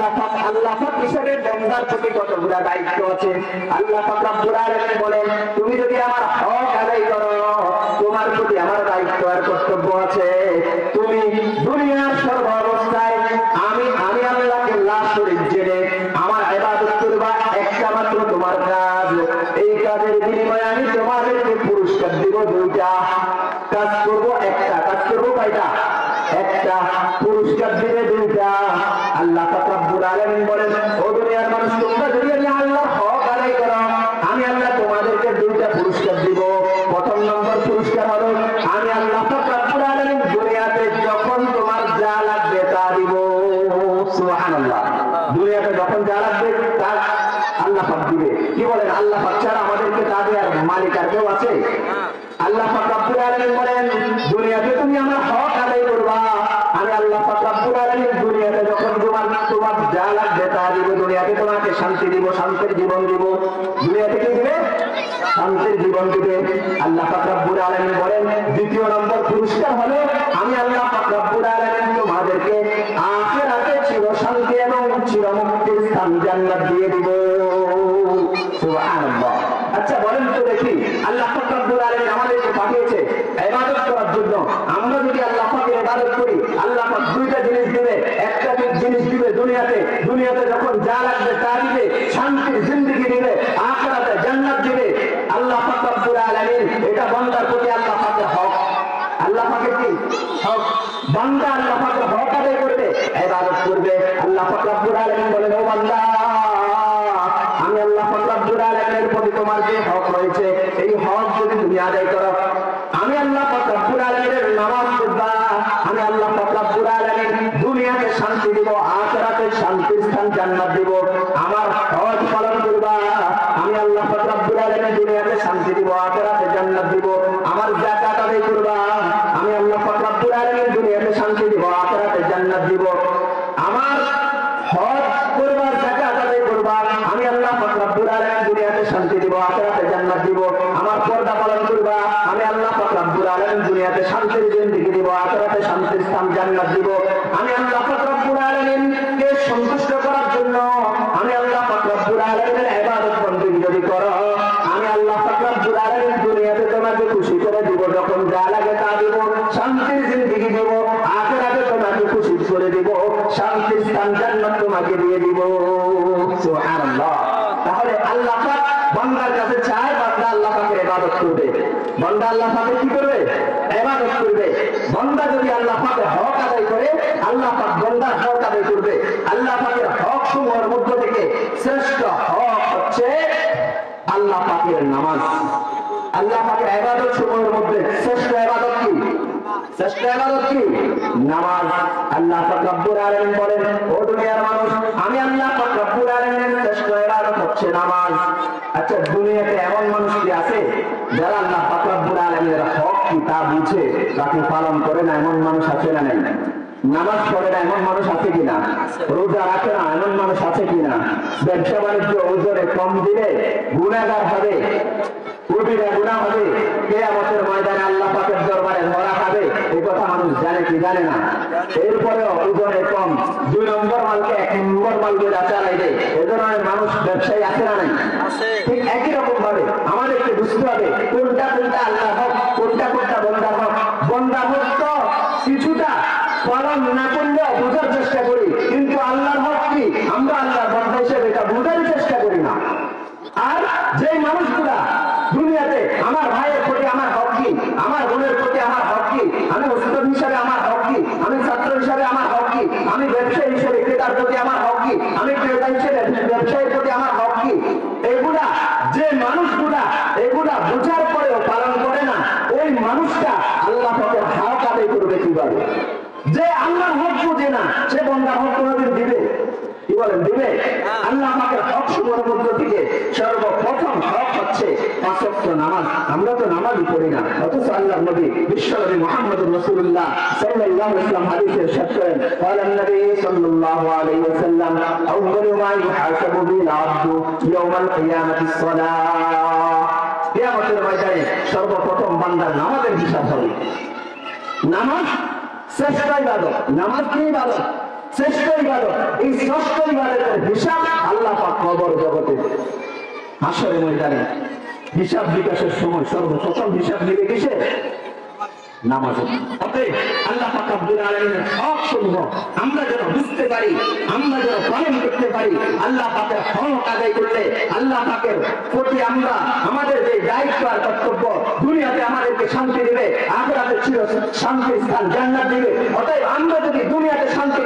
আল্লাহ পাক হিসেবে বান্দার প্রতি কতগুলা দায়িত্ব আছে। আল্লাহ পাক রব্বুল আলামিন বলেন, তুমি যদি আমার হক আদায় করো, তোমার প্রতি আমার দায়িত্ব আর কর্তব্য আছে। তুমি দুনিয়ার সর্ব অবস্থায় আমি আল্লাহকে লা শরীক জেনে আমার ইবাদত করবা, একটা মাত্র তোমার কাজ। এই কাজের বিনিময়ে আমি তোমাদেরকে পুরস্কার দিব দুইটা। কাজ করবো একটা, কাজ করবো কয়টা? একটা। পুরস্কার দিবে দুইটা। আল্লাহ পাক রব্বুল আলামিন বলেন, ও দুনিয়ার মানুষ, তোমরা যদি আমি আল্লাহর হক আদায় করো, আমি আল্লাহ তোমাদেরকে দুইটা পুরস্কার দিব। প্রথম নম্বর পুরস্কার হলো আমি আল্লাহ পাক রব্বুল আলামিন দুনিয়াতে যখন তোমার যা লাগবে তা দিব। সুবহানাল্লাহ। দুনিয়াতে যখন যা লাগবে তা আল্লাহ পাক দিবে। কি বলেন? আল্লাহ পাক ছাড়া আমাদেরকে তা দেওয়ার মালিক আর কেউ আছে? আল্লাহ পাক রব্বুল আলামিন বলেন, দুনিয়াতে তুমি আমার হক আদায় করবা, আমি আল্লাহ পাক রব্বুল আলামিন দুনিয়াতে যখন তোমার যা লাগবে তা দিব। দুনিয়াতে তোমাকে শান্তি দিব, শান্তির জীবন দিব। দুনিয়াতে কি দিবে? শান্তির জীবন দিবে। আল্লাহ পাক রব্বুল আলামিন বলেন, দ্বিতীয় নম্বর পুরস্কার হলো আমি আল্লাহ পাক রব্বুল আলামিন তোমাদেরকে আখিরাতে চিরশান্তি এবং চিরমুক্তির স্থান জান্নাত দিয়ে দিব। সুবহানাল্লাহ। আচ্ছা বলেন তো দেখি, আল্লাহ পাক রব্বুল আলামিন আমাদেরকে পাঠিয়েছে ইবাদত করার জন্য। আমরা যদি আল্লাহ পাকের ইবাদত করি, আল্লাহ পাক দুইটা জিনিস দিবে। একটা জিনিস দিবে দুনিয়াতে যখন যা লাগবে তা দিবে, শান্তির জিন্দেগি দিবে, আখিরাতে জান্নাত দিবে। আল্লাহ পাক রব্বুল আলামিন, এটা বান্দার প্রতি আল্লাহ পাকের হক। আল্লাহ পাকের কি হক? বান্দা আল্লাহ পাকের হক আদায় করবে, ইবাদত করবে। আল্লাহ পাক রব্বুল আলামিন বলেন, ও বান্দা, আমি আল্লাহ পাক রব্বুল আলামিনের প্রতি তোমার যে হক রয়েছে, এই হক যদি তুমি আদায় করো, আমি আল্লাহ পাক রব্বুল আলামিনের নামাজ পড়বা, আমি আল্লাহ পাক রব্বুল আলামিন দুনিয়াতে শান্তি দিব, আখিরাতে শান্তির স্থান জান্নাত দিব। আমার হজ পালন করবা, আমি আল্লাহ পাক রব্বুল আলামিন দুনিয়াতে শান্তি দিব, আখিরাতে জান্নাত দিব। আমার যাকাত আদায় করবা, আমি আল্লাহ পাক রব্বুল আলামিন দুনিয়াতে শান্তি দিব, আখিরাতে জান্নাত দিব। আমার হজ করবা, যাকাত আদায় করবা, আমি আল্লাহ পাক রব্বুল আলামিন দুনিয়াতে শান্তি দিব, আখিরাতে জান্নাত দিব। আমার পর্দা পালন করবা, আমি আল্লাহ পাক রব্বুল আলামিন দুনিয়াতে শান্তির জিন্দেগি দিব, আখিরাতে শান্তির স্থান জান্নাত দিব। আমি আল্লাহ পাক রব্বুল আলামিনকে সন্তুষ্ট করার জন্য আমি আল্লাহ পাক রব্বুল আলামিনের ইবাদত বন্দেগী যদি করো, আমি আল্লাহ পাক রব্বুল আলামিন দুনিয়াতে তোমাকে খুশি করে দিব, যখন যা লাগে তা দিব, শান্তির জিন্দেগি দিব, আখিরাতে তোমাকে খুশি করে দিব, শান্তির স্থান জান্নাত তোমাকে দিয়ে দিব। সুবহানাল্লাহ। তাহলে আল্লাহ পাক বান্দার কাছে চায়, বান্দা আল্লাহ পাকের ইবাদত করবে। বান্দা আল্লাহ পাকের কি করবে? ইবাদত করবে। বান্দা যদি আল্লাহ পাকের হক আদায় করে, আল্লাহ পাক বান্দার হক আদায় করবে। আল্লাহ পাকের হক সমূহের মধ্য থেকে শ্রেষ্ঠ হক হচ্ছে আল্লাহ পাকের নামাজ। আল্লাহ পাকের ইবাদত সমূহের মধ্যে শ্রেষ্ঠ ইবাদত কি? শ্রেষ্ঠ ইবাদত কি? নামাজ। আল্লাহ পাক রব্বুল আলামিন বলেন, ও দুনিয়ার মানুষ, আমি আল্লাহ পাক রব্বুল আলামিনের শ্রেষ্ঠ ইবাদত হচ্ছে নামাজ। আচ্ছা, দুনিয়াতে এমন মানুষ কি আছে যারা আল্লাহ পাক রব্বুল আলামিনের হক কি তা বুঝে তাকে পালন করে না? এমন মানুষ আছে না? নাই। নামাজ পড়ে না এমন মানুষ আছে কিনা? রোজা রাখে না এমন মানুষ আছে কিনা? ব্যবসা বাণিজ্য ওজনে কম দিলে গুনাহগার হবে, কবিরা গুনাহ হবে, কিয়ামতের ময়দানে আল্লাহ পাকের দরবারে ধরা খাবে। এই কথা মানুষ জানে কি জানে না? এরপরেও ওজনে কম 2 নম্বর মালকে 1 নম্বর মাল দিয়ে চালাই দেয়। এজন্য মানুষ ব্যবসায়ী আছে না? নাই। ঠিক একই রকম ভাবে আমাদেরকে বুঝতে হবে কোনটা আল্লাহ হক, কোনটা বন্দার হক। বন্দার হক তো কিছুটা পালন না করলেও বোঝার চেষ্টা করি, কিন্তু আল্লাহর হক কি আমরা আল্লাহর বান্দা হিসেবে এটা বোঝার চেষ্টা করি না। আর যে মানুষগুলা দুনিয়াতে আমার ভাইয়ের প্রতি আমার হক কি, আমার বোনের প্রতি আমার হক কি, আমি উস্তাদ হিসাবে আমার হক কি, আমি ছাত্র হিসাবে আমার হক কি, আমি ব্যবসায়ী হিসেবে ক্রেতার প্রতি আমার হক কি, আমি ক্রেতা হিসেবে ব্যবসায়ীর প্রতি আমার হক কি, এগুলা যে মানুষগুলা এগুলা বোঝার পরেও পালন করে না, ওই মানুষটা আল্লাহ পাকের হক আদায় করবে কিভাবে? যে আল্লাহর হক বোঝে না সে বান্দার হক কোনদিন দিবে? কি বলেন, দিবে? আল্লাহ আমাকে হক সমূহের মধ্য থেকে সর্বপ্রথম হক হচ্ছে 5 ওয়াক্ত নামাজ। আমরা তো নামাজই পড়ি না, অথচ আল্লাহর নবী বিশ্বনবী মুহাম্মদুর রাসূলুল্লাহ সাল্লাল্লাহু আলাইহি ওয়াসাল্লাম হাদিসে ইরশাদ করেন, ক্বালান নবী সাল্লাল্লাহু আলাইহি ওয়াসাল্লাম, আউয়ালু মা ইউহাসাবু বিল আবদু ইয়াওমাল কিয়ামাতিস সালাহ। কিয়ামতের ময়দানে সর্বপ্রথম বান্দার নামাজের হিসাব হবে। নামাজ শ্রেষ্ঠ ইবাদত। নামাজ কি ইবাদত? শ্রেষ্ঠ ইবাদত। এই শ্রেষ্ঠ ইবাদত হিসাব আল্লাহ পাক কবর জগতে হাসরের ময়দানে হিসাব বিকাশের সময় সর্বপ্রথম হিসাব নিবে কিসে? নামাজ। অতএব আল্লাহ পাক রব্বুল আলামিনের হক সমূহ আমরা যেন বুঝতে পারি, আমরা যেন পালন করতে পারি। আল্লাহ পাকের হক আদায় করলে আল্লাহ পাকের প্রতি আমরা আমাদের যে দায়িত্ব আর কর্তব্য, দুনিয়াতে আমাদেরকে শান্তি দিবে, আখিরাতে চির শান্তির স্থান জান্নাত দিবে। অতএব আমরা যদি দুনিয়াতে শান্তি